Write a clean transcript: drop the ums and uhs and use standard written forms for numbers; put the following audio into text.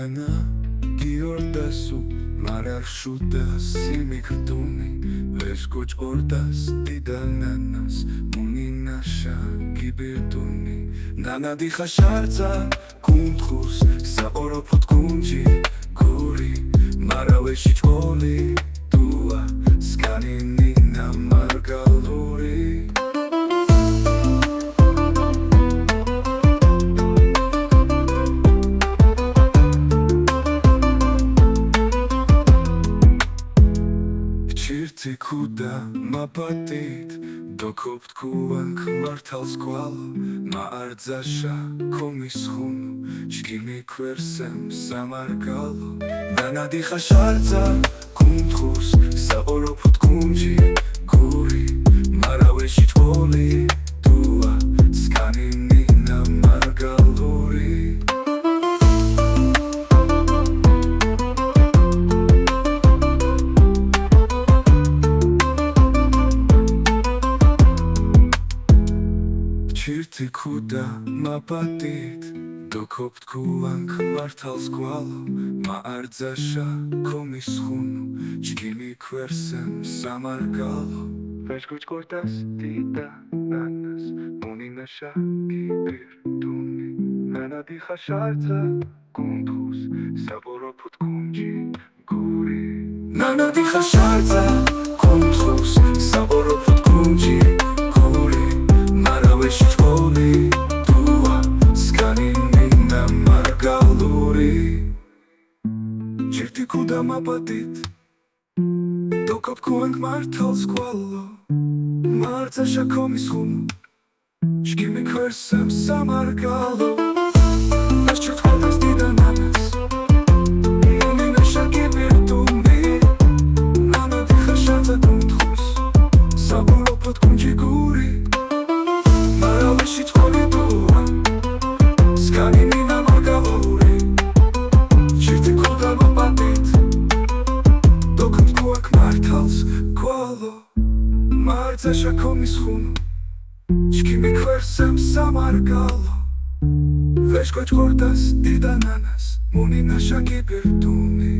ნანა გიორდასუ მარარშუდას იმიქდუნი ვეს გოჭორდას დიდა ნანას მუნინაშა გიბირდუნი ნანა დიხა შარცა კუნთხურს საყორო ფუტკუნჯი გური მარავეში ჭოლი დუა სკანინინა მარგალური Kuda mapatit dokopт kuvan kvartals kvala maardzasha komishunu chgimi kversem samargalo nanadi khasharza kundkhus saoroput kunji guri maraveshi chvoli dua skanina margaluri Kuda mapatit dokopт kuvan kvartals kvala maardzasha komishunu chgimi kversem samargalo veshkuchkortas dida nanas muninasha gibirduni nana dixa sharza kundkhus saoroput kunji guri nana dixa sharza kundkhus saoroput kunji Maraveshi chvoli dua skanina margaluri Chirti kuda mapatit dokopт kuvan kvartals kvala maardzasha komishunu chgimi kversem samargalo veshkuchkortas dida nanas muninasha gibirduni nana dixa sharza kundkhus saoroput kunji guri Maraveshi chvoli dua skanina margaluri Chirti kuda mapatit dokopт kuvan kvartals kvala maardzasha komishunu chgimi kversem samargalo veshkuchkortas dida nanas muninasha gibirduni